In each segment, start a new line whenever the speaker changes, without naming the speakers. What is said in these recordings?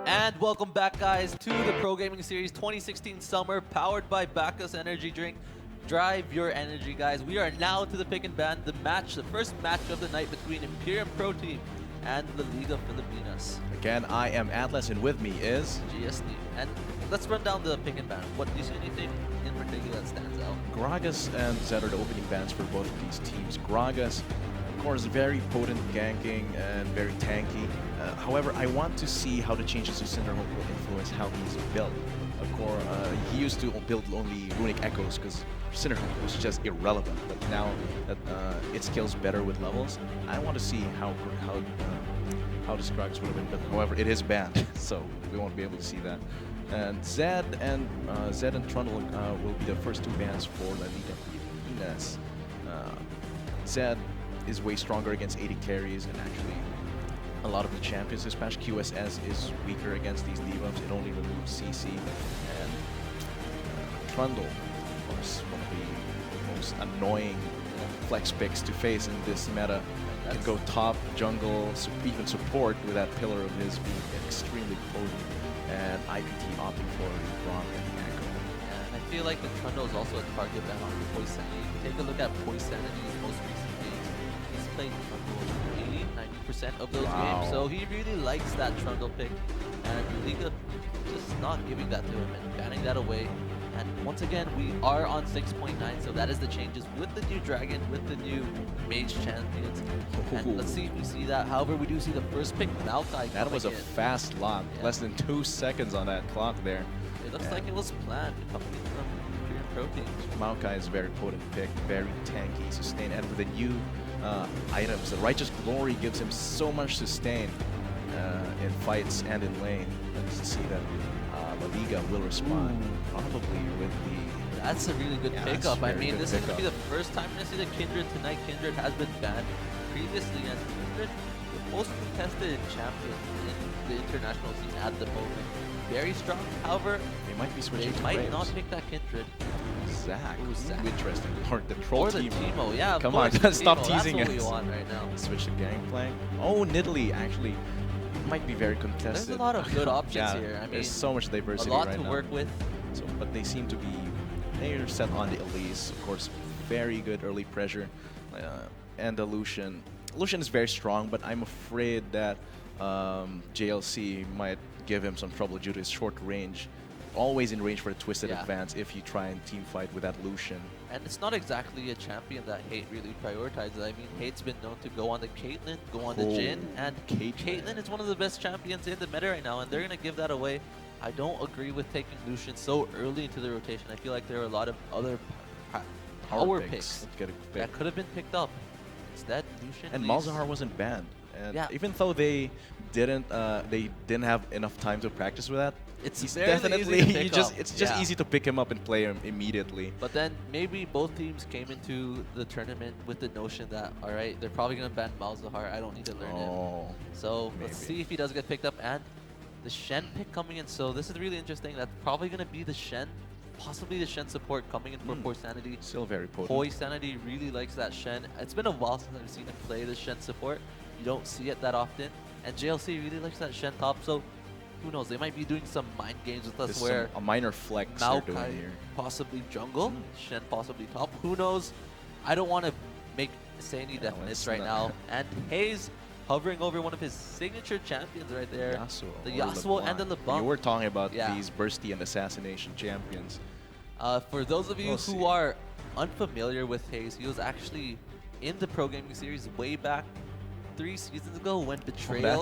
And welcome back, guys, to the Pro Gaming Series 2016 Summer, powered by Bacchus Energy Drink. Drive your energy, guys. We are now to the pick and ban, the first match of the night between Imperium Pro Team and the League of Filipinas.
Again, I am Atlas, and with me is
GSD. And let's run down the pick and ban. What do you see anything in particular that stands out?
Gragas and Zed are the opening bans for both of these teams. Gragas, of course, very potent ganking and very tanky. However, I want to see how the changes to Cinderhulk will influence how he's built. Of course, he used to build only Runic Echoes because Cinderhulk was just irrelevant. But now that it scales better with levels, I want to see how the Gragas would have been. But however, it is banned, so we won't be able to see that. And Zed and Trundle will be the first two bans for La Liga Filipinas. Zed is way stronger against 80 carries, and actually a lot of the champions this patch, QSS is weaker against these debuffs. It only removes CC. And Trundle, of course, one of the most annoying flex picks to face in this meta. Can go top, jungle, even support with that pillar of his being extremely potent. And IPT opting for Bronk and Echo.
And I feel like the Trundle is also a target ban on Poisanity. Take a look at Poisanity's most recent games. He's played Trundle 80–90% of those games, so he really likes that Trundle pick. And Liga just not giving that to him and banning that away. And once again, we are on 6.9, so that is the changes with the new Dragon, with the new Mage champions. And let's see if we see that. However, we do see the first pick, Maokai.
That was a fast lock, less than 2 seconds on that clock there.
It looks like it was planned coming in from Imperium Pro Team.
Maokai is a very potent pick, very tanky, sustain, and with the new items, the Righteous Glory gives him so much sustain in fights and in lane. Let's see that La Liga will respond, probably with the...
That's a really good pickup. I mean, this is going to be the first time we're going to see the Kindred tonight. Kindred has been banned previously, and Kindred, the most contested champion in the international scene at the moment. Very strong. However,
they might be switching.
They might not pick that Kindred.
Zach.
Ooh, Zach.
Interesting. Or the troll
or the
team.
Teemo. Yeah,
come on, stop teasing
us.
us.
That's what we want right now.
Switch to Gangplank. Oh, Nidalee actually might be very contested.
There's a lot of good options here. I mean,
there's so much diversity
right now. A lot
right
to work with.
So, but they seem to be, they're set on the Elise. Of course, very good early pressure. And the Lucian. Lucian is very strong, but I'm afraid that JLC might give him some trouble due to his short range. Always in range for a twisted advance if you try and team fight with that Lucian.
And it's not exactly a champion that Hate really prioritizes. I mean, Hate's been known to go on the Caitlyn, go on the Jhin, and Caitlyn is one of the best champions in the meta right now, and they're going to give that away. I don't agree with taking Lucian so early into the rotation. I feel like there are a lot of other power picks that could have been picked up. Instead, Lucian
and Malzahar wasn't banned. And even though they didn't have enough time to practice with that,
it's
definitely
easy to
it's just easy to pick him up and play him immediately.
But then maybe both teams came into the tournament with the notion that, all right, they're probably going to ban Malzahar. I don't need to learn him. So let's see if he does get picked up. And the Shen pick coming in. So this is really interesting. That's probably going to be the Shen, possibly the Shen support coming in for Poisanity.
Still very potent.
Poisanity really likes that Shen. It's been a while since I've seen him play the Shen support. You don't see it that often. And JLC really likes that Shen top. So who knows? They might be doing some mind games with us where
a minor flex they're doing here.
Possibly jungle, Shen possibly top. Who knows? I don't want to say any definites right now. And Hayes hovering over one of his signature champions right there. The Yasuo and the LeBlanc.
You were talking about these bursty and assassination champions.
For those of you who are unfamiliar with Hayes, he was actually in the Pro Gaming Series way back 3 seasons ago when Betrayal,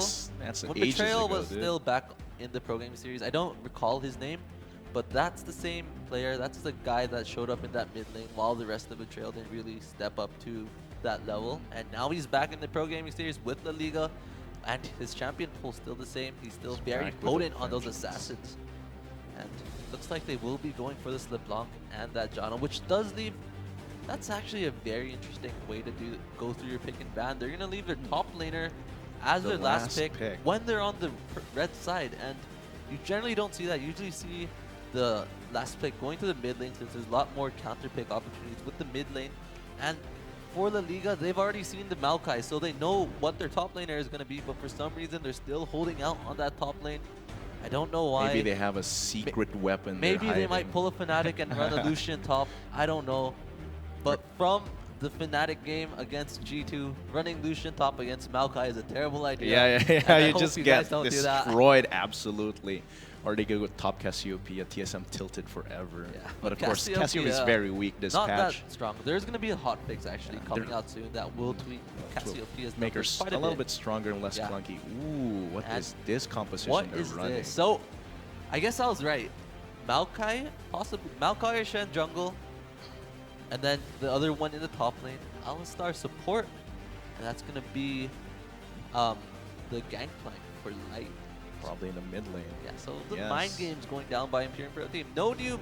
was still back in the Pro Gaming Series. I don't recall his name, but that's the same player. That's the guy that showed up in that mid lane while the rest of Betrayal didn't really step up to that level. And now he's back in the Pro Gaming Series with La Liga, and his champion pool still the same. He's still very potent on those assassins. And looks like they will be going for this LeBlanc and that Janna, which does leave... That's actually a very interesting way to go through your pick and ban. They're going to leave their top laner as their last pick when they're on the red side. And you generally don't see that. You usually see the last pick going to the mid lane since there's a lot more counter pick opportunities with the mid lane. And for La Liga, they've already seen the Maokai, so they know what their top laner is going to be. But for some reason, they're still holding out on that top lane. I don't know why.
Maybe they have a secret weapon.
Maybe they might pull a Fnatic and run a Lucian top. I don't know. But from the Fnatic game against G2, running Lucian top against Maokai is a terrible idea.
Yeah. You just get destroyed, absolutely. Or they go with top Cassiopeia, TSM tilted forever. Yeah. But of course, Cassiopeia is very weak this
not
patch.
Not that strong. There's going to be a hotfix actually coming out soon that will tweak Cassiopeia's
make her a little bit stronger and less clunky. Ooh, what is this composition they're running?
This? So, I guess I was right. Maokai, possibly Maokai or Shen jungle, and then the other one in the top lane, Alistar support, and that's going to be the Gangplank for Light.
Probably in the mid lane.
Yeah, so the mind game's going down by Imperium Pro Team. No new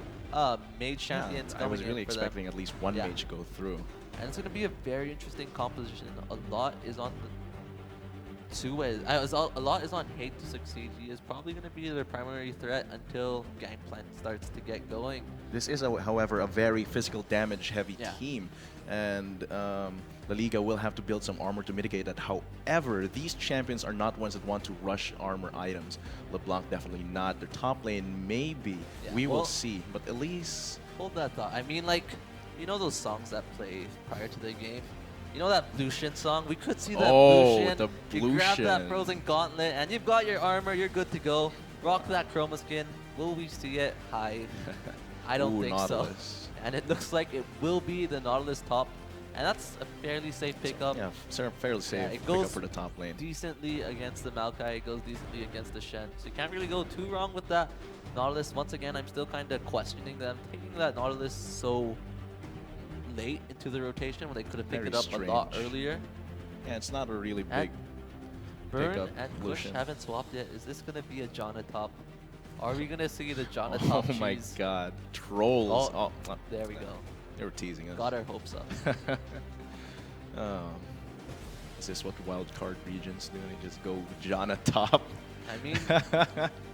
mage champions coming in.
I was really expecting at least one mage to go through.
And it's going to be a very interesting composition. A lot is on the two-way. A lot is on Hate to succeed. He is probably going to be their primary threat until Gangplank starts to get going.
This is, however, a very physical damage-heavy team. And La Liga will have to build some armor to mitigate that. However, these champions are not ones that want to rush armor items. LeBlanc definitely not. Their top lane, maybe. Yeah, we will see. But at least...
Hold that thought. I mean, like, you know those songs that play prior to the game? You know that Lucian song? We could see that Lucian.
The Lucian.
You grab that Frozen Gauntlet, and you've got your armor. You're good to go. Rock that chroma skin. Will we see it? I don't think
Nautilus.
So. And it looks like it will be the Nautilus top. And that's a fairly safe pickup.
Yeah, fairly safe pickup for the top lane.
Decently against the Maokai, it goes decently against the Shen. So you can't really go too wrong with that. Nautilus, once again, I'm still kind of questioning them taking that Nautilus so late into the rotation when they could have picked it up a lot earlier.
Yeah, it's not a really big
Burn
pickup.
and Kush haven't swapped yet. Is this going to be a Janna top? Are we going to see the Janna top?
Oh my god. Trolls.
Oh, there we go.
They were teasing us.
Got our hopes up.
Is this what the wildcard regions do? They just go Janna top?
I mean,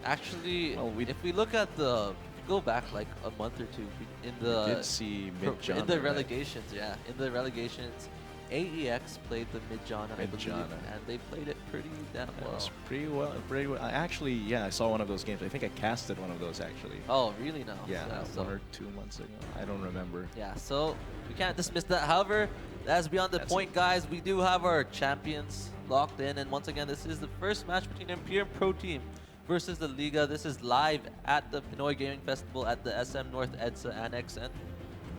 actually, if we look at the... Go back like a month or two in the...
We did see mid-Janna,
in the relegations, yeah. In the relegations, AEX played the mid-Janna, I believe, and they played it pretty damn well.
It was pretty well. Actually, yeah, I saw one of those games. I think I casted one of those, actually.
Oh, really? No.
Yeah, so 1 or 2 months ago. I don't remember.
Yeah, so we can't dismiss that. However, that's beyond the point, guys. We do have our champions locked in, and once again, this is the first match between Imperium Pro Team versus the Liga. This is live at the Pinoy Gaming Festival at the SM North EDSA Annex. And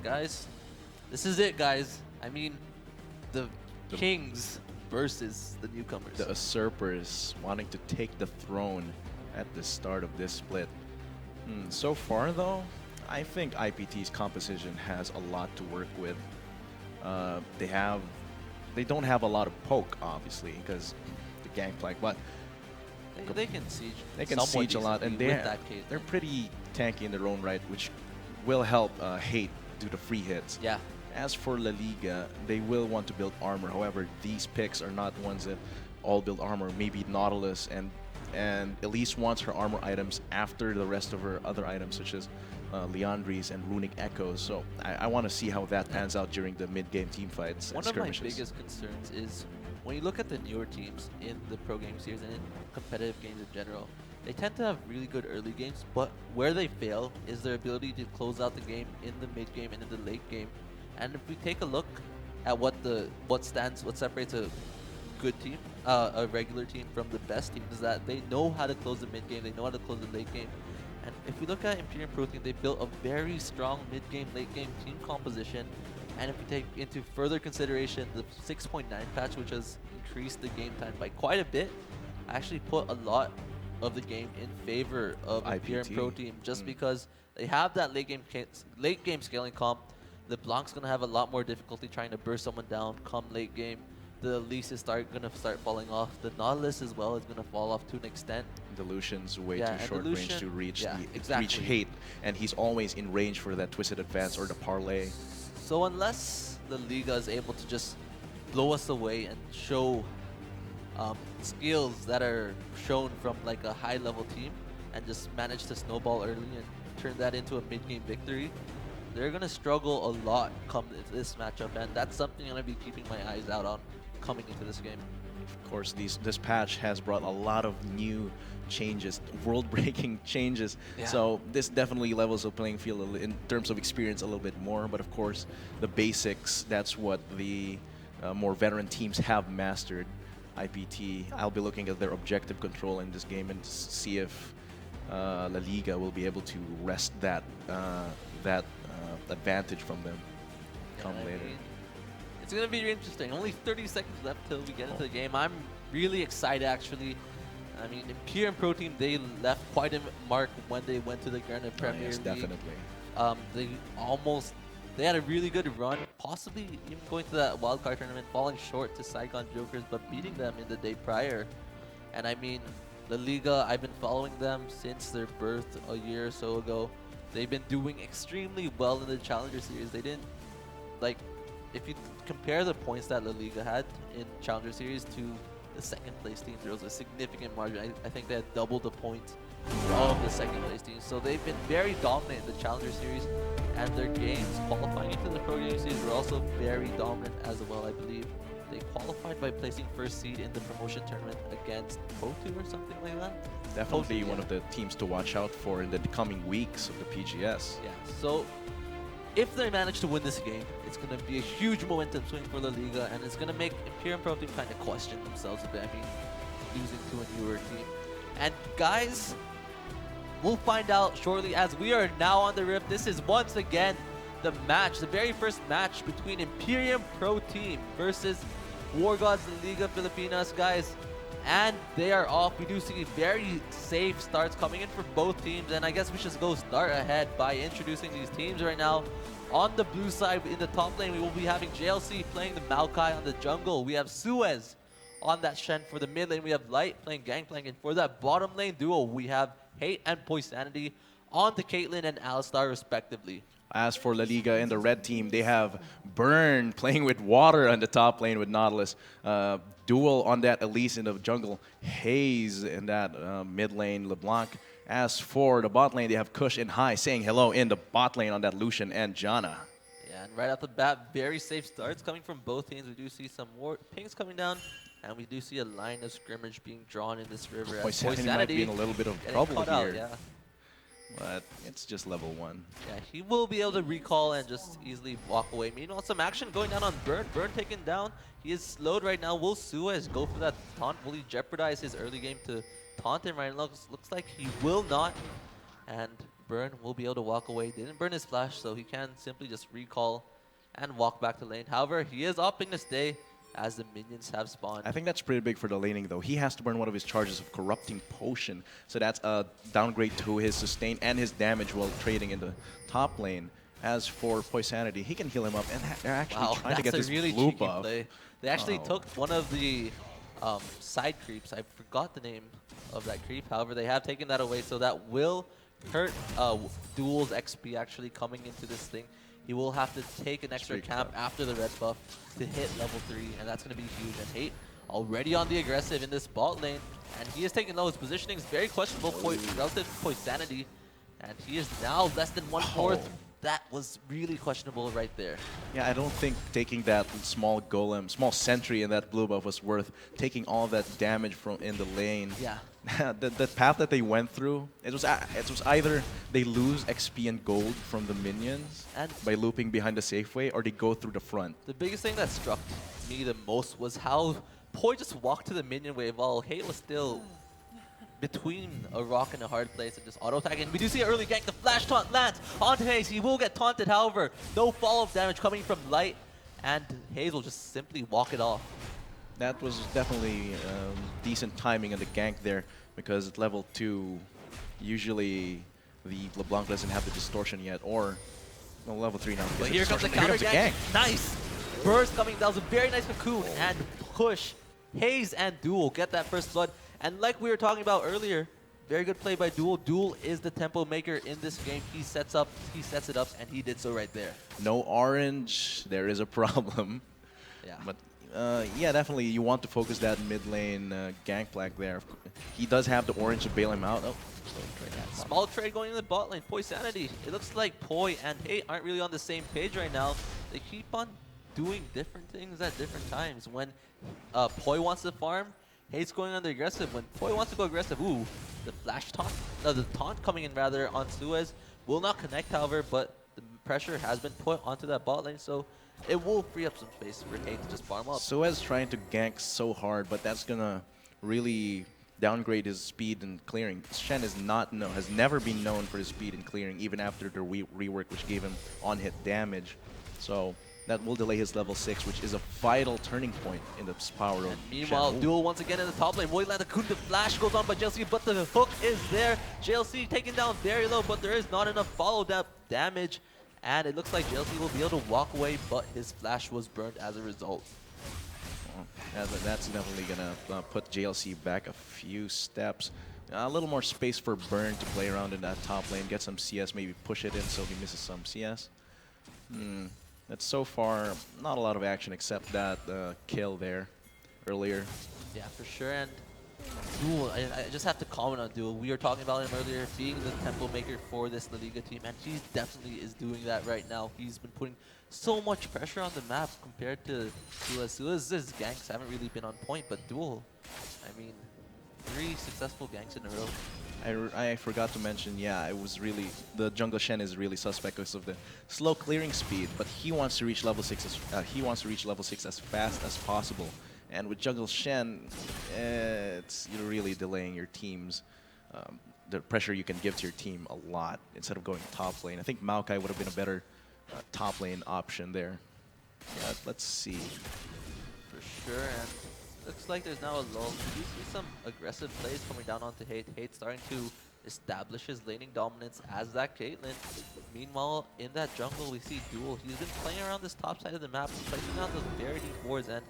guys, this is it, guys. I mean, the Kings versus the newcomers.
The usurpers wanting to take the throne at the start of this split. So far, though, I think IPT's composition has a lot to work with. They don't have a lot of poke, obviously, because the Gangplank, but
they can siege.
They can siege a lot, and they're pretty tanky in their own right, which will help Hate do the free hits.
Yeah.
As for La Liga, they will want to build armor. However, these picks are not ones that all build armor. Maybe Nautilus and Elise wants her armor items after the rest of her other items, such as Leandri's and Runic Echoes. So I want to see how that pans out during the mid-game team fights and skirmishes.
One of my biggest concerns is when you look at the newer teams in the pro game series and in competitive games in general, they tend to have really good early games, but where they fail is their ability to close out the game in the mid game and in the late game. And if we take a look at what separates a good team, a regular team from the best team, is that they know how to close the mid game, they know how to close the late game. And if we look at Imperium Pro Team, they built a very strong mid game, late game team composition. And if we take into further consideration the 6.9 patch, which has increased the game time by quite a bit, actually put a lot of the game in favor of Imperium Pro Team, just because they have that late game scaling comp. The Blanc's gonna have a lot more difficulty trying to burst someone down come late game. The Elise is gonna start falling off. The Nautilus as well is gonna fall off to an extent.
The Lucian's way too short range to reach reach Hate, and he's always in range for that Twisted Advance or the Parlay.
So unless the Liga is able to just blow us away and show skills that are shown from like a high-level team and just manage to snowball early and turn that into a mid-game victory, they're going to struggle a lot come this matchup, and that's something I'm going to be keeping my eyes out on coming into this game.
Of course, this patch has brought a lot of new changes, world-breaking changes.
Yeah.
So this definitely levels the playing field in terms of experience a little bit more. But of course, the basics, that's what the more veteran teams have mastered. IPT, I'll be looking at their objective control in this game and see if La Liga will be able to wrest that advantage from them come later.
It's going to be interesting. Only 30 seconds left till we get into the game. I'm really excited, actually. I mean, Imperium Pro Team, they left quite a mark when they went to the Garena Premier League.
Definitely.
They had a really good run, possibly even going to that wildcard tournament, falling short to Saigon Jokers, but beating them in the day prior. And I mean, La Liga, I've been following them since their birth a year or so ago. They've been doing extremely well in the Challenger Series. They didn't, like, if you compare the points that La Liga had in Challenger Series to the second place team, there was a significant margin. I think they had double the points of the second place team. So they've been very dominant in the Challenger Series, and their games qualifying into the Pro Game Series were also very dominant as well, I believe. They qualified by placing first seed in the promotion tournament against Potu or something like that.
Definitely one of the teams to watch out for in the coming weeks of the PGS.
Yeah, so if they manage to win this game, it's going to be a huge momentum swing for La Liga, and it's going to make Imperium Pro Team kind of question themselves a bit. I mean, losing to a newer team. And guys, we'll find out shortly as we are now on the Rift. This is once again the match, the very first match between Imperium Pro Team versus War Gods La Liga Filipinas, guys. And they are off. We do see very safe starts coming in for both teams, and I guess we should go start ahead by introducing these teams right now. On the blue side, in the top lane, we will be having JLC playing the Maokai on the jungle. We have Suez on that Shen for the mid lane. We have Light playing Gangplank, and for that bottom lane duo, we have Hate and Poisanity on the Caitlyn and Alistar respectively.
As for La Liga and the red team, they have Burn playing with water on the top lane with Nautilus. Duel on that Elise in the jungle. Haze in that mid lane, LeBlanc. As for the bot lane, they have Kush and Hai saying hello in the bot lane on that Lucian and Janna.
Yeah, and right off the bat, very safe starts coming from both teams. We do see some more pings coming down, and we do see a line of scrimmage being drawn in this river.
Poisanity might be in a little bit of trouble here.
Out, yeah.
But it's just level 1.
Yeah, he will be able to recall and just easily walk away. Meanwhile, some action going down on Burn. Burn taken down. He is slowed right now. Will Suez go for that taunt? Will he jeopardize his early game to taunt him right now? Looks like he will not. And Burn will be able to walk away. Didn't burn his flash, so he can simply just recall and walk back to lane. However, he is opting to stay as the minions have spawned.
I think that's pretty big for the laning, though. He has to burn one of his charges of Corrupting Potion, so that's a downgrade to his sustain and his damage while trading in the top lane. As for Poisanity, he can heal him up, and they're actually trying to get this
really
blue buff.
Play. They actually took one of the side creeps. I forgot the name of that creep. However, they have taken that away, so that will hurt Duel's XP actually coming into this thing. He will have to take an extra camp after the red buff to hit level 3, and that's going to be huge. And Hate already on the aggressive in this bot lane, and he is taking low. His positioning is very questionable relative to Poisanity, and he is now less than 1/4. That was really questionable right there.
Yeah, I don't think taking that small golem, small sentry in that blue buff was worth taking all that damage from in the lane.
Yeah.
the path that they went through, it was either they lose XP and gold from the minions and by looping behind the Safeway, or they go through the front.
The biggest thing that struck me the most was how Poi just walked to the minion wave while Hate was still between a rock and a hard place and just auto-attack. And we do see an early gank. The flash taunt lands onto Haze. He will get taunted, however. No follow-up damage coming from Light, and Haze will just simply walk it off.
That was definitely decent timing in the gank there, because at level 2, usually the LeBlanc doesn't have the distortion yet, or no, level 3 now.
But here comes the counter gank. Nice! Burst coming down. It was a very nice cocoon and push. Haze and Duel get that first blood. And like we were talking about earlier, very good play by Duel. Duel is the tempo maker in this game. He sets it up, and he did so right there.
No orange, there is a problem.
Yeah.
But yeah, definitely you want to focus that mid lane Gangplank there. He does have the orange to bail him out. Oh,
small trade going in the bot lane. Poisanity. It looks like Poi and Hate aren't really on the same page right now. They keep on doing different things at different times. When Poi wants to farm, Hate's going on the aggressive. When Poi wants to go aggressive, ooh, the flash taunt, no, the taunt coming in rather on Suez will not connect, however, but the pressure has been put onto that bot lane, so it will free up some space for Hate to just farm up.
Suez trying to gank so hard, but that's gonna really downgrade his speed and clearing. Shen has never been known for his speed and clearing, even after the rework, which gave him on-hit damage. So that will delay his level 6, which is a vital turning point in the power of
Meanwhile,
Shen.
Duel once again in the top lane. Moiland, the coup de flash goes on by JLC, but the hook is there. JLC taken down very low, but there is not enough follow-up damage. And it looks like JLC will be able to walk away, but his flash was burned as a result.
That's definitely gonna put JLC back a few steps. A little more space for Burn to play around in that top lane, get some CS, maybe push it in so he misses some CS. That's so far not a lot of action except that kill there earlier.
Yeah, for sure. And Duel, I just have to comment on Duel. We were talking about him earlier being the tempo maker for this La Liga team, and he definitely is doing that right now. He's been putting so much pressure on the map compared to Suez's ganks haven't really been on point, but Duel, I mean, 3 successful ganks in a row.
I forgot to mention, yeah, it was really, the jungle Shen is really suspect because of the slow clearing speed, but he wants to reach level 6 as fast as possible. And with jungle Shen, you're really delaying your team's the pressure you can give to your team a lot instead of going top lane. I think Maokai would have been a better top lane option there. Yeah, let's see.
For sure, and looks like there's now a lull. You see some aggressive plays coming down onto Hate. Hate starting to establish his laning dominance as that Caitlyn. Meanwhile, in that jungle, we see Duel. He's been playing around this top side of the map, placing down those very deep wards, and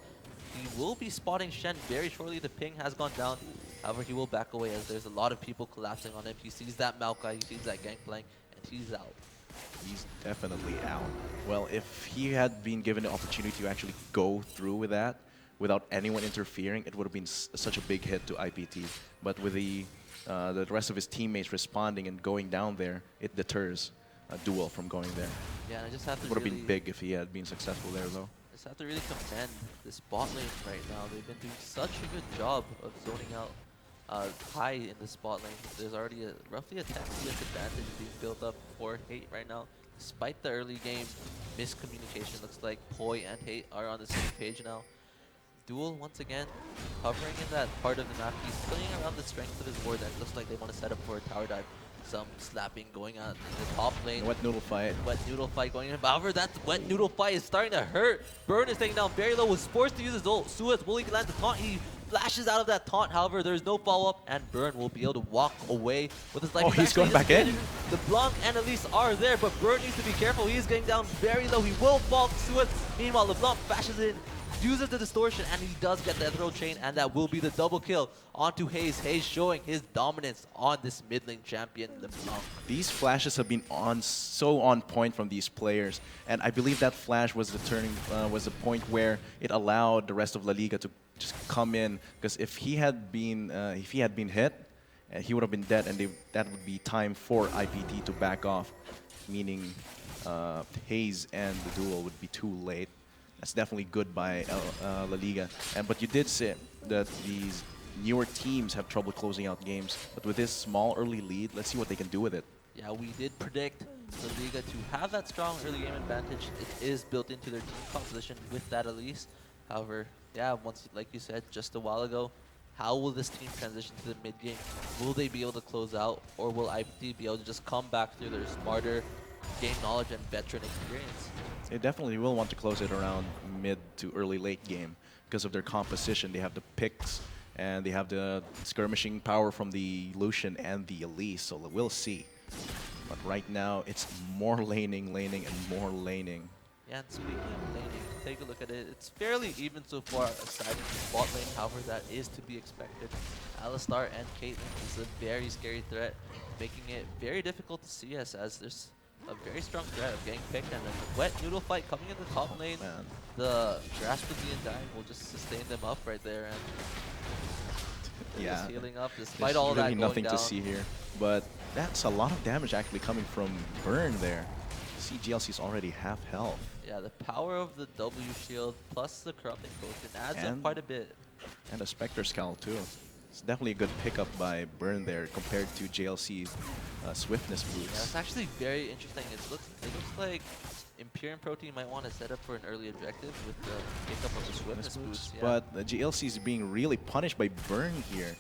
he will be spotting Shen very shortly. The ping has gone down. However, he will back away as there's a lot of people collapsing on him. He sees that Maokai, he sees that Gangplank, and he's out.
He's definitely out. Well, if he had been given the opportunity to actually go through with that without anyone interfering, it would have been such a big hit to IPT. But with the rest of his teammates responding and going down there, it deters a Duel from going there.
Yeah, and I just have to
It would have been big if he had been successful there, though.
I just have to really commend this bot lane right now. They've been doing such a good job of zoning out high in the spot lane. There's already roughly a 10 CS advantage being built up for Hate right now. Despite the early game miscommunication, looks like Poi and Hate are on the same page now. Duel, once again, hovering in that part of the map. He's playing around the strength of his ward, and it looks like they want to set up for a tower dive. Some slapping going on in the top lane.
Wet noodle fight.
Wet noodle fight going in. However, that wet noodle fight is starting to hurt. Burn is taking down very low. Was forced to use his ult. Suez will land the taunt. He flashes out of that taunt. However, there's no follow-up, and Burn will be able to walk away with his life.
Oh, he's going back in?
The Blanc and Elise are there, but Burn needs to be careful. He is getting down very low. He will fall to Suez. Meanwhile, LeBlanc fashes in, uses the distortion, and he does get the throw chain, and that will be the double kill onto Hayes. Hayes showing his dominance on this mid lane champion, LeBlanc.
These flashes have been so on point from these players, and I believe that flash was the point where it allowed the rest of La Liga to just come in, because if he had been hit, he would have been dead, and that would be time for IPT to back off, meaning Hayes and the Duel would be too late. That's definitely good by La Liga. But you did say that these newer teams have trouble closing out games. But with this small early lead, let's see what they can do with it.
Yeah, we did predict La Liga to have that strong early game advantage. It is built into their team composition with that Elise. However, yeah, once, like you said just a while ago, how will this team transition to the mid game? Will they be able to close out, or will IPT be able to just come back through their smarter game knowledge and veteran experience?
They definitely will want to close it around mid to early late game because of their composition. They have the picks and they have the skirmishing power from the Lucian and the Elise, so we'll see. But right now, it's more laning, and more laning.
Yeah, and speaking of laning, take a look at it. It's fairly even so far aside from the bot lane. However, that is to be expected. Alistar and Caitlyn is a very scary threat, making it very difficult to CS as there's a very strong threat of getting picked, and then the wet noodle fight coming in the top lane.
Man.
The grasp of the Undying will just sustain them up right there, and
yeah,
just healing up despite
there's
all
really
that going
nothing
down.
to see here. But that's a lot of damage actually coming from Burn there. See, GLC is already half health.
Yeah, the power of the W shield plus the corrupting potion adds up quite a bit.
And a Spectre Scowl too. It's definitely a good pickup by Burn there compared to JLC's swiftness boost.
Yeah, it's actually very interesting. It looks like Imperium Protein might want to set up for an early objective with the pickup of the swiftness boost. Yeah.
But the GLC is being really punished by Burn here.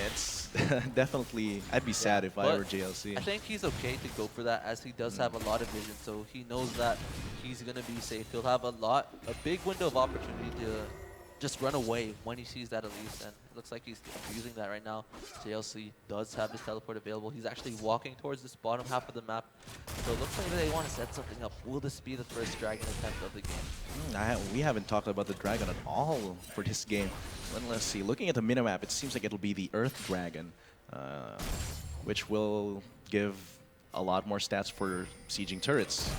It's definitely, I'd be sad if I were JLC.
I think he's okay to go for that as he does have a lot of vision, so he knows that he's going to be safe. He'll have a big window of opportunity to just run away when he sees that Elise, and it looks like he's using that right now. JLC does have his teleport available. He's actually walking towards this bottom half of the map, so it looks like they want to set something up. Will this be the first Dragon attempt of the game?
We haven't talked about the Dragon at all for this game. Let's see. Looking at the minimap, it seems like it'll be the Earth Dragon, which will give a lot more stats for sieging turrets.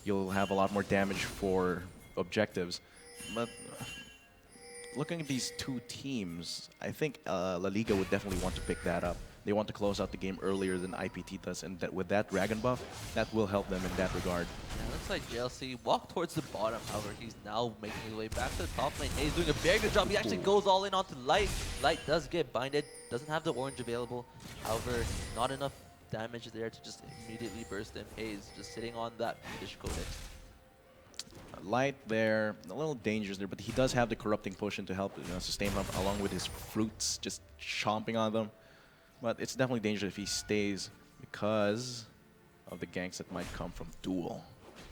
You'll have a lot more damage for objectives. But looking at these two teams, I think La Liga would definitely want to pick that up. They want to close out the game earlier than IPT does, and with that Dragon buff, that will help them in that regard.
Yeah, looks like JLC walked towards the bottom, however, he's now making his way back to the top lane. He's doing a very good job. He actually goes all in onto Light. Light does get binded, doesn't have the orange available. However, not enough damage there to just immediately burst him. Hayes just sitting on that fish codex.
Light there, a little dangerous there, but he does have the corrupting potion to help sustain him along with his fruits, just chomping on them. But it's definitely dangerous if he stays because of the ganks that might come from Duel.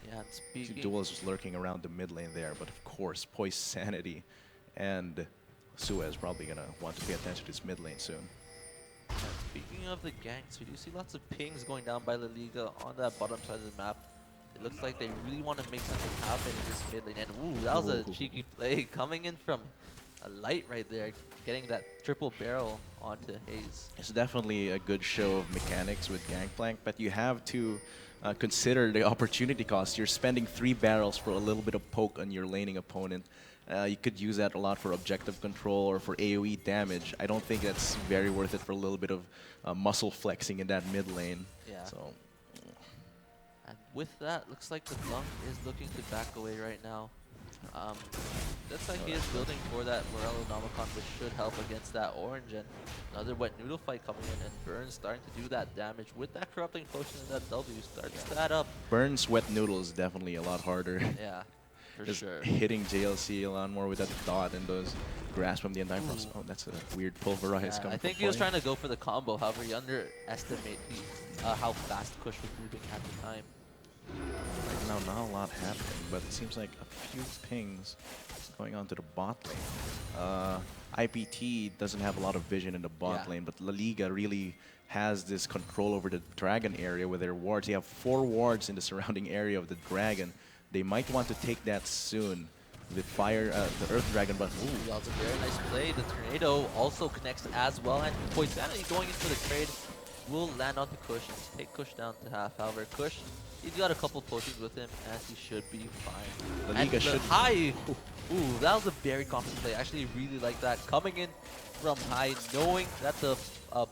Yeah, speaking...
Duel is just lurking around the mid lane there, but of course, Poise Sanity and Sue is probably going to want to pay attention to this mid lane soon.
Yeah, speaking of the ganks, we do see lots of pings going down by La Liga on that bottom side of the map. It looks like they really want to make something happen in this mid lane. And ooh, that was a cheeky play coming in from a Light right there, getting that triple barrel onto Hayes.
It's definitely a good show of mechanics with Gangplank, but you have to consider the opportunity cost. You're spending 3 barrels for a little bit of poke on your laning opponent. You could use that a lot for objective control or for AoE damage. I don't think that's very worth it for a little bit of muscle flexing in that mid lane.
Yeah.
So.
And with that, looks like the Dunk is looking to back away right now. Looks like he is building for that Morellonomicon, which should help against that orange. And another wet noodle fight coming in, and Burns starting to do that damage with that corrupting potion and that W starts that up.
Burns wet noodle is definitely a lot harder.
Yeah, for
just
sure.
Hitting JLC a lot more with that dot and those grasp from the entire process. Oh, that's a weird pulverize coming.
I think he was trying to go for the combo, however, he underestimated how fast Kush was moving at the time.
Right now, not a lot happening, but it seems like a few pings going on to the bot lane. IPT doesn't have a lot of vision in the bot lane, but La Liga really has this control over the Dragon area with their wards. They have 4 wards in the surrounding area of the Dragon. They might want to take that soon. The the Earth Dragon, but
ooh, that's a very nice play. The Tornado also connects as well, and Poisanity going into the trade will land on the Kush and take Kush down to half. However, Kush, he's got a couple potions with him, and he should be fine.
La Liga should.
High, ooh, that was a very confident play. I actually really like that. Coming in from high, knowing that the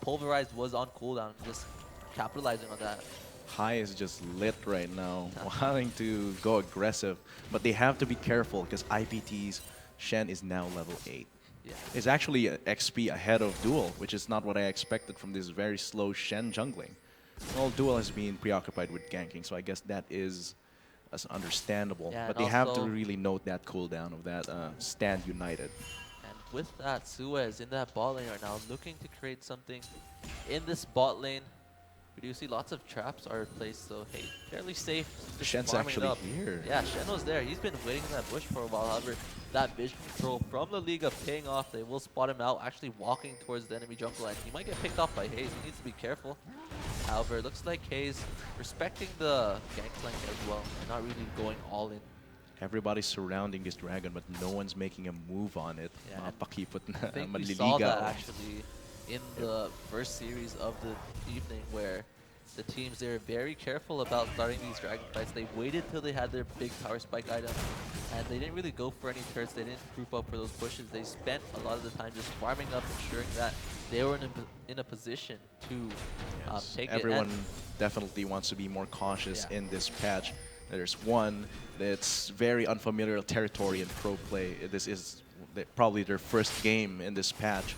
pulverized was on cooldown, just capitalizing on that.
High is just lit right now, wanting to go aggressive, but they have to be careful because IPT's Shen is now level 8.
Yeah.
It's actually XP ahead of Duel, which is not what I expected from this very slow Shen jungling. Well, Duel has been preoccupied with ganking, so I guess that is understandable.
Yeah,
but they have to really note that cooldown of that Stand United.
And with that, Suez in that bot lane right now, looking to create something in this bot lane. We do see lots of traps are placed, so hey, fairly safe.
Shen's actually here.
Yeah, Shen was there. He's been waiting in that bush for a while. However, that vision control from La Liga paying off. They will spot him out, actually walking towards the enemy jungle, and he might get picked off by Hayes. He needs to be careful. However, it looks like Hayes respecting the gangplank as well, and not really going all in.
Everybody's surrounding this dragon, but no one's making a move on it.
Yeah,
I
think we saw that actually in the first series of the evening, where the teams, they're very careful about starting these dragon fights. They waited till they had their big power spike item, and they didn't really go for any turrets. They didn't group up for those pushes. They spent a lot of the time just farming up, ensuring that they were in a position to take
Everyone definitely wants to be more cautious in this patch. There's one that's very unfamiliar territory in pro play. This is probably their first game in this patch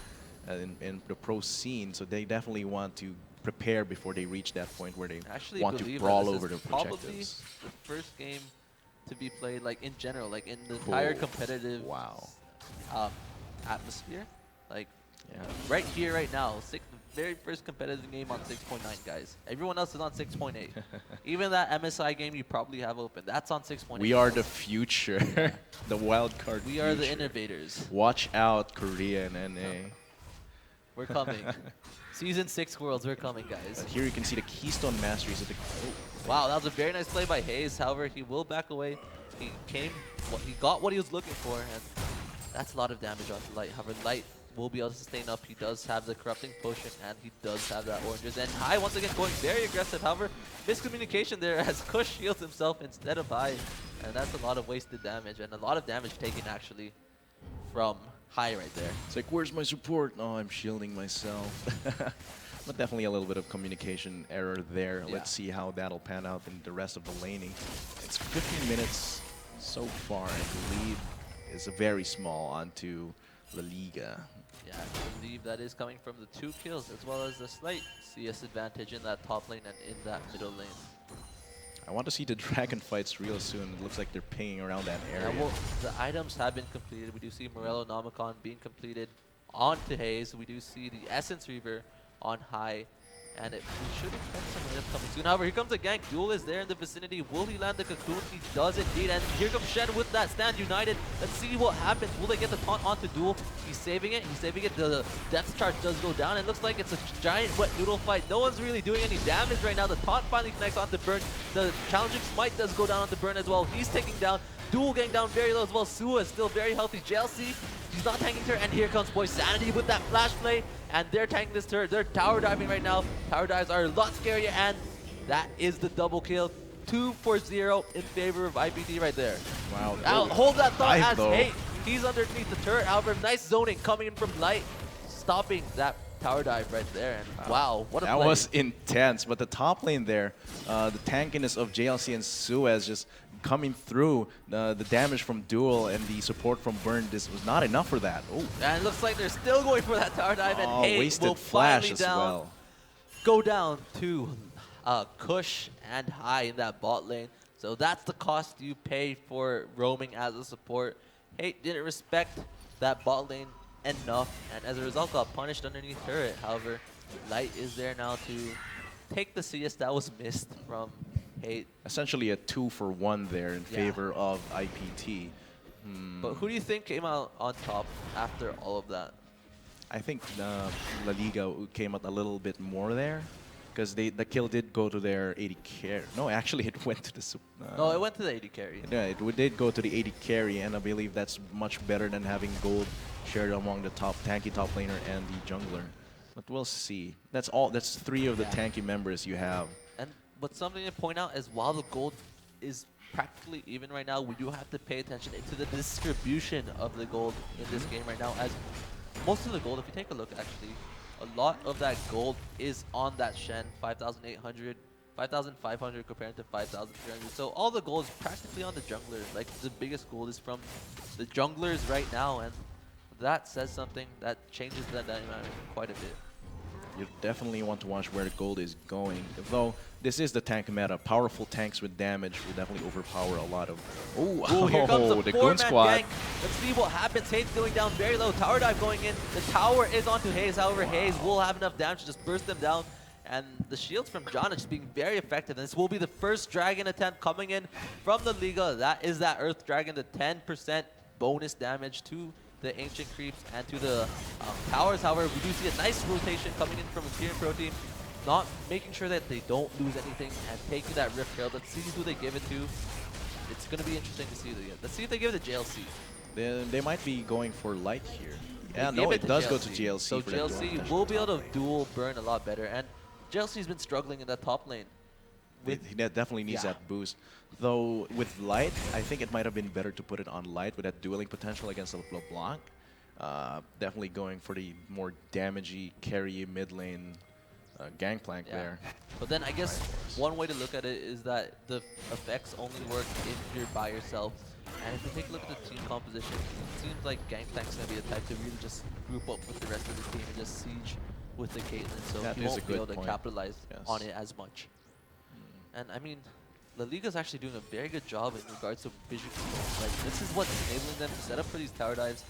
in the pro scene, so they definitely want to prepare before they reach that point where they want to brawl over the
probably
objectives.
the first game to be played like in general, like in the entire competitive atmosphere. Like right here, right now, the very first competitive game on 6.9, guys. Everyone else is on 6.8. Even that MSI game you probably have open, that's on 6.8.
We are the future, the wild card.
We are the innovators.
Watch out, Korea and NA.
We're coming. Season 6 Worlds, we're coming, guys.
But here you can see the Keystone Masteries of the.
Wow, that was a very nice play by Hayes. However, he will back away. He got what he was looking for, and that's a lot of damage onto Light. However, Light will be able to sustain up. He does have the corrupting potion, and he does have that oranges. And High once again going very aggressive. However, miscommunication there as Kush shields himself instead of High, and that's a lot of wasted damage and a lot of damage taken actually from High right there.
It's like, where's my support? Oh, I'm shielding myself. But definitely a little bit of communication error there. Yeah. Let's see how that'll pan out in the rest of the laning. It's 15 minutes so far, and the lead is very small onto La Liga.
Yeah, I believe that is coming from the 2 kills as well as the slight CS advantage in that top lane and in that middle lane.
I want to see the dragon fights real soon. It looks like they're pinging around that area.
Yeah, well, the items have been completed. We do see Morello Nomicon being completed onto Hayes. We do see the Essence Reaver on High. And we should expect some items coming soon. However, here comes a gank. Duel is there in the vicinity. Will he land the cocoon? He does indeed. And here comes Shen with that stand united. Let's see what happens. Will they get the taunt onto Duel? He's saving it. He's saving it. The depth charge does go down. It looks like it's a giant wet noodle fight. No one's really doing any damage right now. The taunt finally connects onto Burn. The challenging smite does go down onto Burn as well. He's taking down. Duel getting down very low as well. Sua is still very healthy. JLC, he's not tanking turret. And here comes Boy Sanity with that flash play. And they're tanking this turret. They're tower diving right now. Tower dives are a lot scarier. And that is the double kill. 2-4-0 in favor of IPT right there.
Wow.
Now, hold that thought as hey, he's underneath the turret. However, nice zoning coming in from Light. Stopping that tower dive right there. And wow, what a play.
That was intense. But the top lane there, the tankiness of JLC and Suez just coming through, the damage from Duel and the support from Burn, this was not enough for that. Oh.
And it looks like they're still going for that tower dive, and Hayes
wasted
will
flash
finally
as well.
Go down to Kush and High in that bot lane. So that's the cost you pay for roaming as a support. Hate didn't respect that bot lane enough, and as a result got punished underneath turret. However, Light is there now to take the CS that was missed from Hate.
Essentially a 2-for-1 there in favor of IPT.
But who do you think came out on top after all of that?
I think La Liga came out a little bit more there, because the kill did go to their 80 carry. No, actually it went to the...
no, it went to the 80 carry.
Yeah, it did go to the 80 carry, and I believe that's much better than having gold shared among the tanky top laner and the jungler. But we'll see. That's 3 of the tanky members you have.
But something to point out is while the gold is practically even right now, we do have to pay attention to the distribution of the gold in this game right now, as most of the gold, if you take a look actually, a lot of that gold is on that Shen, 5,800, 5,500 compared to 5,300. So all the gold is practically on the jungler. Like the biggest gold is from the junglers right now, and that says something that changes that dynamic quite a bit.
You definitely want to watch where the gold is going. Though this is the tank meta. Powerful tanks with damage will definitely overpower a lot of...
Oh, here comes the
Goon Squad.
Gank. Let's see what happens. Hayes going down very low. Tower dive going in. The tower is onto Hayes. However, Hayes will have enough damage to just burst them down. And the shields from John are just being very effective. And this will be the first dragon attempt coming in from the Liga. That is that Earth Dragon, the 10% bonus damage to the Ancient Creeps and to the towers. However, we do see a nice rotation coming in from Imperial Pro Team, not making sure that they don't lose anything and taking that Rift Herald. Let's see who they give it to. It's going to be interesting to see. Let's see if they give it to JLC.
They might be going for Light here. Yeah, no, it does go to JLC.
So JLC will be able to dual burn a lot better. And JLC's been struggling in that top lane.
He definitely needs that boost. Though with Light, I think it might have been better to put it on Light with that dueling potential against LeBlanc. Definitely going for the more damagey, carry mid lane Gangplank there.
But then I guess one way to look at it is that the effects only work if you're by yourself. And if you take a look at the team composition, it seems like Gangplank's going to be the type to really just group up with the rest of the team and just siege with the Caitlyn. So he won't be able to capitalize on it as much. And I mean, La Liga's actually doing a very good job in regards to vision control. Like, this is what's enabling them to set up for these tower dives.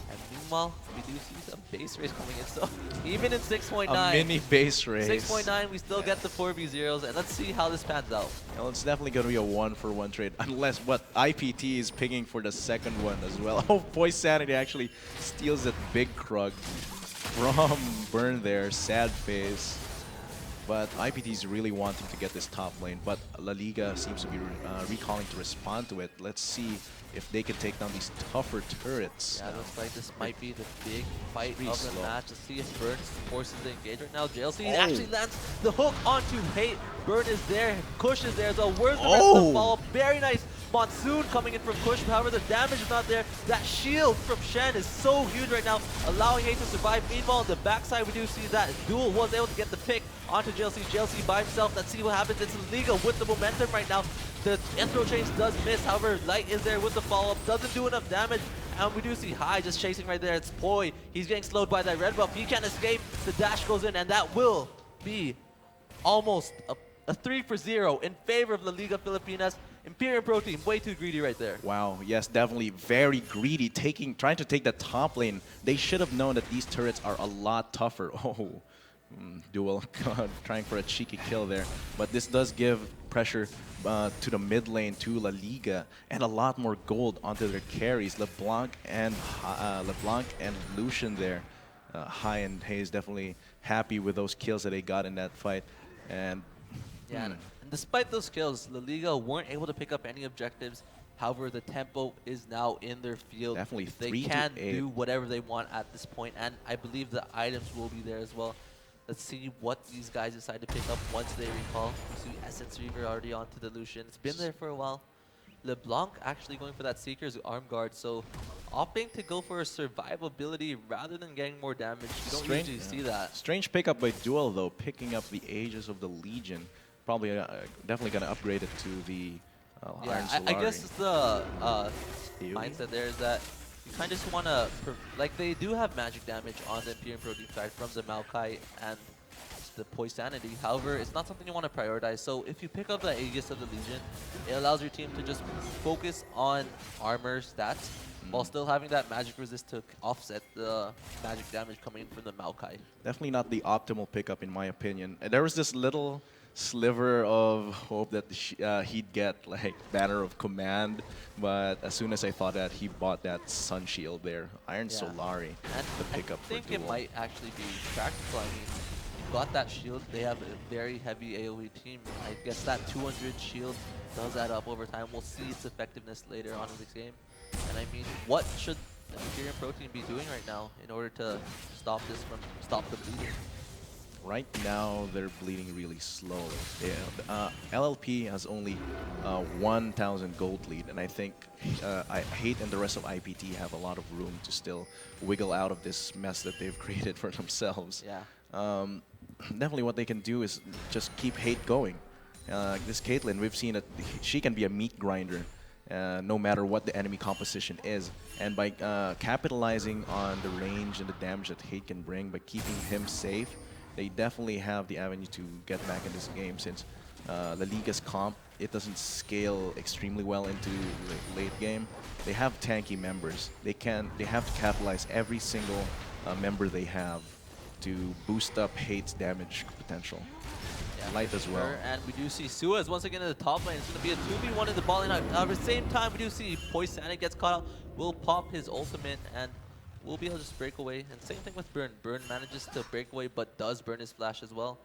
And meanwhile, we do see some base race coming in. So even in 6.9,
a mini base race.
6.9, we still get the 4v0s. And let's see how this pans out.
Well, it's definitely going to be a 1-for-1 trade. Unless IPT is picking for the second one as well. Oh, Poisanity actually steals that big Krug from Burn there. Sad face. But IPT is really wanting to get this top lane, but La Liga seems to be recalling to respond to it. Let's see if they can take down these tougher turrets.
Yeah, looks like this might be the big fight of the match. Let's see if Burn forces the engage right now. JLC actually lands the hook onto Hate. Burn is there, Kush is there, so where's the rest of the follow-up? Very nice Monsoon coming in from Kush, however the damage is not there. That shield from Shen is so huge right now, allowing Hate to survive. Meanwhile, on the backside, we do see that Duel was able to get the pick onto JLC. JLC by himself. Let's see what happens. It's Liga with the momentum right now. The intro change does miss, however, Light is there with the follow-up, doesn't do enough damage. And we do see High just chasing right there. It's Poi. He's getting slowed by that red buff. He can't escape. The dash goes in, and that will be almost a 3-for-0 in favor of La Liga Filipinas. Imperium Pro Team, way too greedy right there.
Wow, yes, definitely very greedy, trying to take the top lane. They should have known that these turrets are a lot tougher. Oh, Duel trying for a cheeky kill there. But this does give pressure to the mid lane, to La Liga, and a lot more gold onto their carries. LeBlanc and Lucian there. High and Hayes definitely happy with those kills that they got in that fight. And
yeah, and despite those kills, La Liga weren't able to pick up any objectives. However, the tempo is now in their field.
Definitely 3
They can do whatever they want at this point, and I believe the items will be there as well. Let's see what these guys decide to pick up once they recall. We see Essence Reaver already onto the Lucian. It's been there for a while. LeBlanc actually going for that Seeker's arm guard, so opting to go for a survivability rather than getting more damage. You don't usually see that.
Strange pickup by Duel though, picking up the Aegis of the Legion. Probably definitely going to upgrade it to the Iron Solari.
I guess the mindset there is that you kind of just want to, like, they do have magic damage on the Imperium Pro Team side from the Maokai and the Poisanity. However, it's not something you want to prioritize. So if you pick up the Aegis of the Legion, it allows your team to just focus on armor stats while still having that magic resist to offset the magic damage coming in from the Maokai.
Definitely not the optimal pickup in my opinion. And there was this little sliver of hope that he'd get like Banner of Command, but as soon as I thought that, he bought that Sun Shield there. Iron Solari,
and
the pickup for Duel.
I think it might actually be practical. I mean, you've got that shield. They have a very heavy AoE team. I guess that 200 shield does add up over time. We'll see its effectiveness later on in this game. And I mean, what should the Imperium Pro Team be doing right now in order to stop the bleeding?
Right now, they're bleeding really slowly. Yeah, LLP has only 1,000 gold lead, and I think Hate and the rest of IPT have a lot of room to still wiggle out of this mess that they've created for themselves.
Yeah.
Definitely what they can do is just keep Hate going. This Caitlyn, we've seen that she can be a meat grinder no matter what the enemy composition is. And by capitalizing on the range and the damage that Hate can bring, by keeping him safe, they definitely have the avenue to get back in this game, since La Liga's comp, it doesn't scale extremely well into late game. They have tanky members. They have to capitalize every single member they have to boost up Hate's damage potential. Yeah, Light as well.
And we do see Suez once again in the top lane. It's going to be a 2v1 in the ball lane. At the same time, we do see Poisanic gets caught out. Will pop his ultimate and we'll be able to just break away. And same thing with Burn. Burn manages to break away, but does burn his flash as well.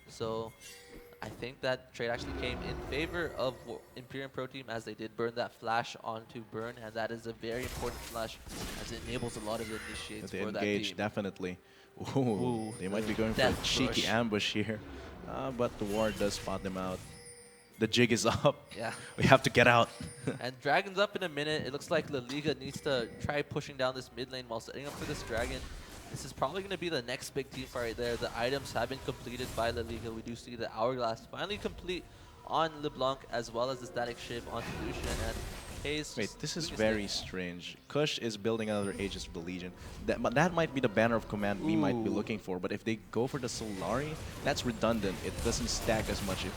So I think that trade actually came in favor of Imperium Pro Team, as they did burn that flash onto Burn, and that is a very important flash as it enables a lot of initiates for that team.
Definitely. Ooh, they might be going for a cheeky ambush here, but the ward does spot them out. The jig is up.
Yeah.
We have to get out.
And Dragon's up in a minute. It looks like La Liga needs to try pushing down this mid lane while setting up for this Dragon. This is probably going to be the next big team fight right there. The items have been completed by La Liga. We do see the Hourglass finally complete on LeBlanc, as well as the static shiv on Lucian and Hayes.
Wait, this is very strange. Kush is building another Aegis of the Legion. That might be the banner of command we might be looking for, but if they go for the Solari, that's redundant. It doesn't stack as much if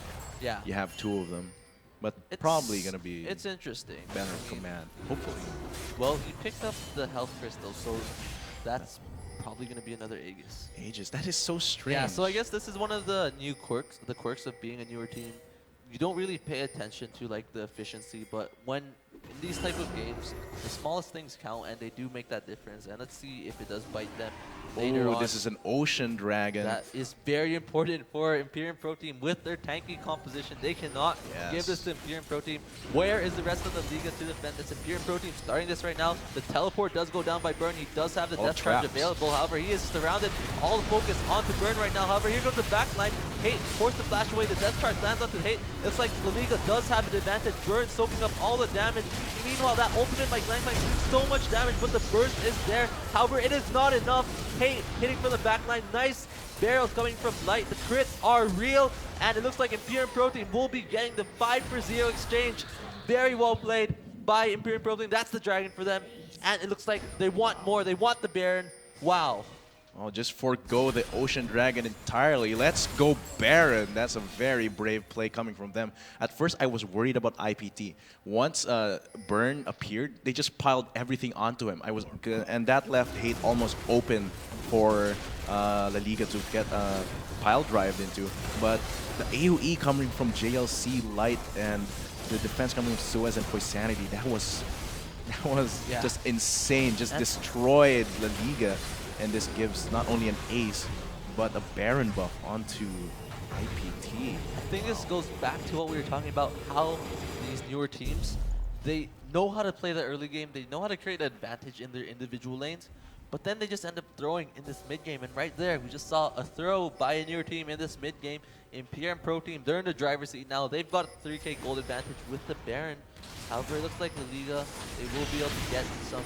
you have two of them. But it's probably going to be
interesting.
Banner of command, hopefully.
Well, he picked up the health crystal, so that's probably going to be another Aegis.
Aegis, that is so strange.
Yeah, so I guess this is one of the new quirks, the quirks of being a newer team. You don't really pay attention to like the efficiency, but when in these type of games, the smallest things count, and they do make that difference. And let's see if it does bite them later on.
This is an Ocean Dragon.
That is very important for Imperium Pro Team with their tanky composition. They cannot give this to Imperium Pro Team. Where is the rest of the Liga to defend this? Imperium Pro Team starting this right now. The teleport does go down by Burn. He does have the death charge available. However, he is surrounded. All the focus onto Burn right now. However, here goes the backline. Hate forced to flash away. The death charge lands onto Hate. Looks like La Liga does have an advantage. Burn soaking up all the damage. Meanwhile, that ultimate by Gangplank does so much damage, but the burst is there. However, it is not enough. Hate hitting from the backline. Nice barrels coming from Light. The crits are real, and it looks like Imperium Pro Team will be getting the 5-for-0 exchange. Very well played by Imperium Pro Team. That's the dragon for them, and it looks like they want more. They want the Baron. Wow.
Oh, just forgo the Ocean Dragon entirely. Let's go Baron. That's a very brave play coming from them. At first, I was worried about IPT. Once Burn appeared, they just piled everything onto him. And that left Hate almost open for La Liga to get pile drived into. But the AoE coming from JLC, Light, and the defense coming from Suez and Poisanity, that was just insane. Just destroyed La Liga. And this gives not only an ace, but a Baron buff onto IPT.
I think this goes back to what we were talking about, how these newer teams, they know how to play the early game, they know how to create an advantage in their individual lanes, but then they just end up throwing in this mid game. And right there, we just saw a throw by a newer team in this mid game. Imperium Pro Team, they're in the driver's seat now. They've got a 3k gold advantage with the Baron. However, it looks like La Liga, they will be able to get some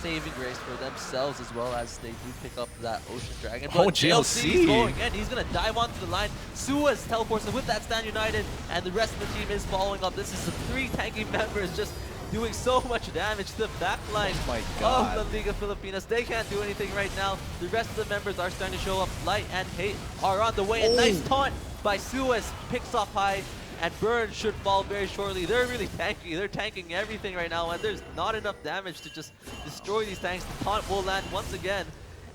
saving grace for themselves, as well as they do pick up that Ocean Dragon. But
JLC
going in. He's going to dive onto the line. Suez teleports with that Stand United, and the rest of the team is following up. This is the 3 tanky members just doing so much damage to the backline of La Liga Filipinas. They can't do anything right now. The rest of the members are starting to show up. Light and Hate are on the way. A nice taunt by Suez. Picks off high. And Burn should fall very shortly. They're really tanky. They're tanking everything right now, and there's not enough damage to just destroy these tanks. The taunt will land once again.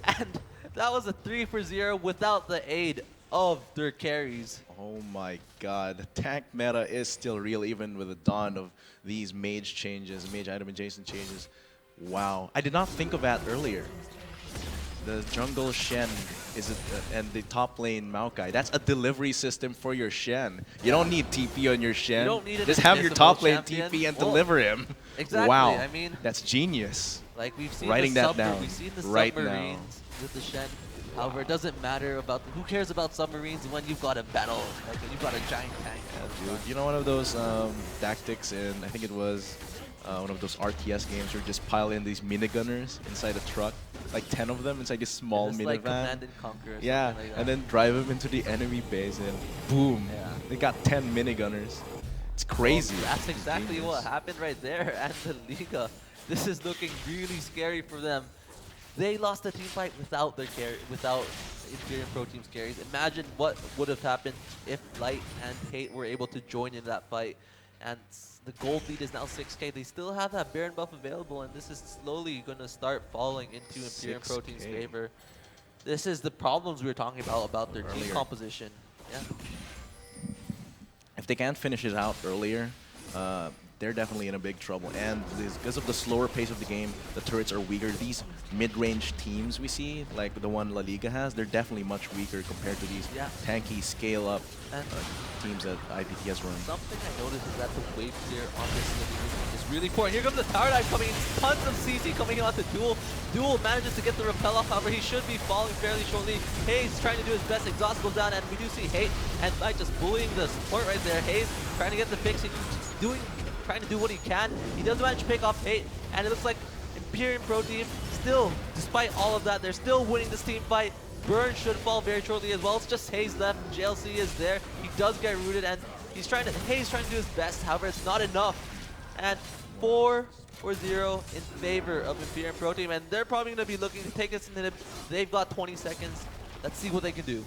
And that was a 3-for-0 without the aid of their carries.
Oh my god. The tank meta is still real, even with the dawn of these mage changes, mage item adjacent changes. Wow. I did not think of that earlier. The jungle Shen and the top lane Maokai. That's a delivery system for your Shen. You don't need TP on your Shen.
You don't need
just have your top lane TP and deliver him.
Exactly.
Wow.
I mean,
that's genius.
Like we've seen
Writing that down
we've seen the
right
submarines with the Shen. However, it doesn't matter about who cares about submarines when you've got a battle, like when you've got a giant tank.
Yeah, dude. You know one of those tactics in, I think it was one of those RTS games where you just pile in these minigunners inside a truck, like 10 of them inside this small minivan.
Like Command and Conquer or
yeah,
something like that.
And then drive them into the enemy base and boom, they got 10 minigunners. It's crazy.
Well, that's exactly what happened right there at the Liga. This is looking really scary for them. They lost the team fight without their without Imperium Pro Team's carries. Imagine what would have happened if Light and Hate were able to join in that fight. And the gold lead is now 6k. They still have that Baron buff available, and this is slowly going to start falling into Imperium Pro Team's favor. This is the problems we were talking about their team composition. Yeah.
If they can't finish it out earlier, they're definitely in a big trouble. And because of the slower pace of the game, the turrets are weaker. These mid-range teams we see, like the one La Liga has, they're definitely much weaker compared to these tanky scale-up teams that IPT has run.
Something I noticed is that the wave clear on this is really poor. And here comes the tower dive coming in. Tons of CC coming in onto Duel. Duel manages to get the repel off. However, he should be falling fairly shortly. Hayes trying to do his best. Exhaust goes down, and we do see Hate and Light just bullying the support right there. Hayes trying to get the fix. He's trying to do what he can. He does manage to pick off Hate, and it looks like Imperium Pro Team still, despite all of that, they're still winning this team fight. Burn should fall very shortly as well. It's just Hayes left. JLC is there. He does get rooted, and Hayes trying to do his best. However, it's not enough. And 4-0 in favor of Imperium Pro Team, and they're probably going to be looking to take this inhib. They've got 20 seconds. Let's see what they can do.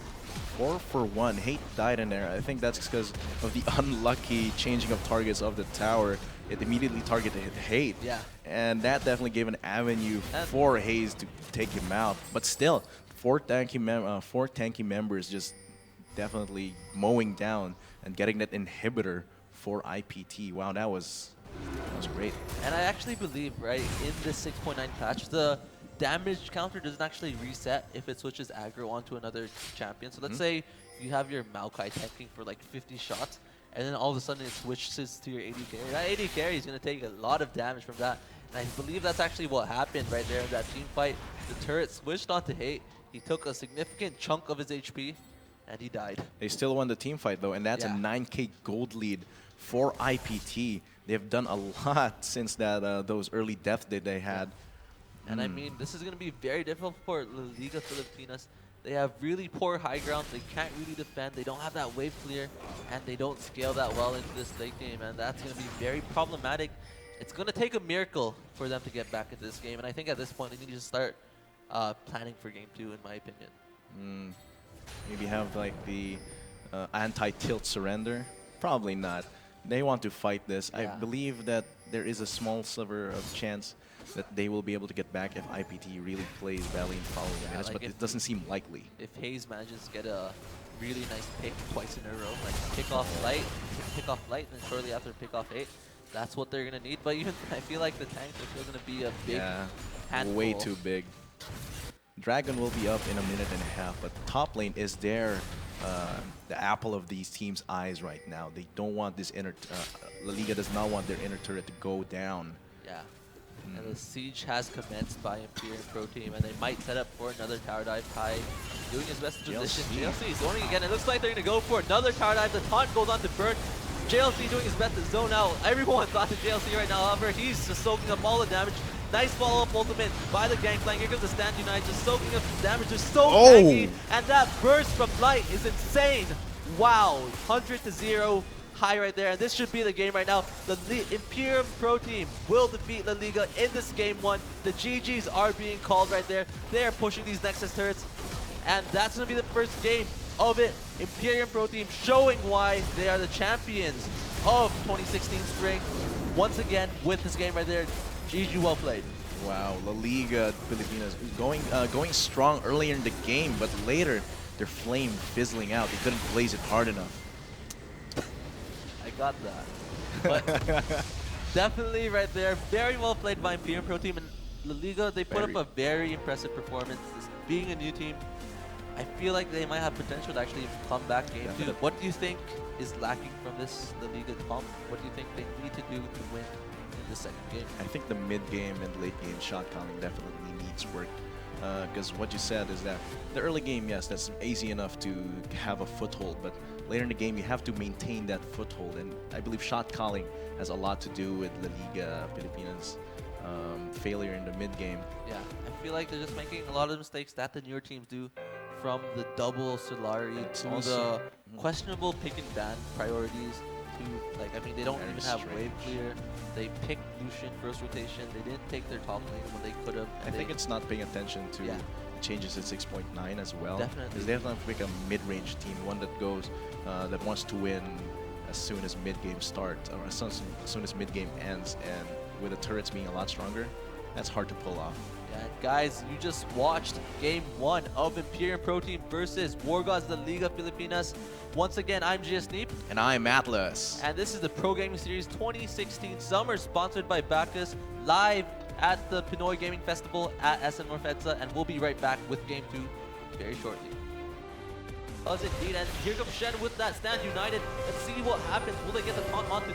4 for 1. Hate died in there. I think that's because of the unlucky changing of targets of the tower. It immediately targeted Hate.
Yeah.
And that definitely gave an avenue for Hayes to take him out. But still, four tanky members just definitely mowing down and getting that inhibitor for IPT. Wow, that was great.
And I actually believe, right, in this 6.9 patch, the damage counter doesn't actually reset if it switches aggro onto another champion. So let's say you have your Maokai tanking for like 50 shots, and then all of a sudden it switches to your AD carry. That AD carry is going to take a lot of damage from that. And I believe that's actually what happened right there in that team fight. The turret switched onto Hate. He took a significant chunk of his HP, and he died.
They still won the team fight though, and that's a 9k gold lead for IPT. They've done a lot since that those early deaths that they had.
And I mean, this is going to be very difficult for La Liga Filipinas. They have really poor high ground. They can't really defend. They don't have that wave clear, and they don't scale that well into this late game, and that's going to be very problematic. It's going to take a miracle for them to get back into this game, and I think at this point they need to start planning for Game 2, in my opinion.
Maybe have like the anti-tilt surrender? Probably not. They want to fight this. I believe that there is a small sliver of chance that they will be able to get back if IPT really plays Valley in following minutes, like but it doesn't seem likely.
If Hayes manages to get a really nice pick twice in a row, like pick off light, and then shortly after pick off 8, that's what they're going to need. But even I feel like the tanks are still going to be a big handful.
Way too big. Dragon will be up in a minute and a half, but top lane is there. The apple of these teams' eyes right now. They don't want this inner... La Liga does not want their inner turret to go down.
Yeah. And the siege has commenced by Imperium Pro Team, and they might set up for another tower dive. Kai doing his best to position. JLC is zoning again. It looks like they're going to go for another tower dive. The taunt goes on to Burn. JLC doing his best to zone out. Everyone thought to JLC right now. However, he's just soaking up all the damage. Nice follow-up ultimate by the Gangplank. Here comes the Stand Unite, just soaking up the damage. Just so tanky. And that burst from Light is insane. Wow. 100-0. High right there, and this should be the game right now. The Imperium Pro Team will defeat La Liga in this game 1. The GGs are being called right there. They are pushing these Nexus turrets, and that's going to be the first game of it. Imperium Pro Team showing why they are the champions of 2016 Spring. Once again, with this game right there, GG, well played.
Wow, La Liga Filipinas going strong earlier in the game, but later their flame fizzling out. They couldn't blaze it hard enough.
I got that. But definitely right there, very well played by Imperium Pro Team. And La Liga, they put up a very impressive performance. This being a new team, I feel like they might have potential to actually come back game 2. What do you think is lacking from this La Liga comp? What do you think they need to do to win in the second game?
I think the mid-game and late-game shot calling definitely needs work. Because what you said is that the early game, yes, that's easy enough to have a foothold, but later in the game you have to maintain that foothold, and I believe shot calling has a lot to do with La Liga Filipinas' failure in the mid-game.
Yeah, I feel like they're just making a lot of mistakes that the newer teams do, from the double Solari to the questionable pick and ban priorities. Like, I mean, they don't even have wave clear. They picked Lucian first rotation. They didn't take their top lane when they could have.
I think it's not paying attention to changes at 6.9 as well.
Definitely.
Because they have to pick a mid-range team, one that goes, that wants to win as soon as mid-game starts, or as soon as mid-game ends, and with the turrets being a lot stronger, that's hard to pull off.
Yeah, guys, you just watched Game 1 of Imperium Pro Team versus War Gods La Liga Filipinas. Once again, I'm GS Neep.
And I'm Atlas.
And this is the Pro Gaming Series 2016 Summer, sponsored by Bacchus, live at the Pinoy Gaming Festival at SM North EDSA, and we'll be right back with Game 2 very shortly. Does indeed, and here comes Shen with that Stand United. Let's see what happens. Will they get the taunt onto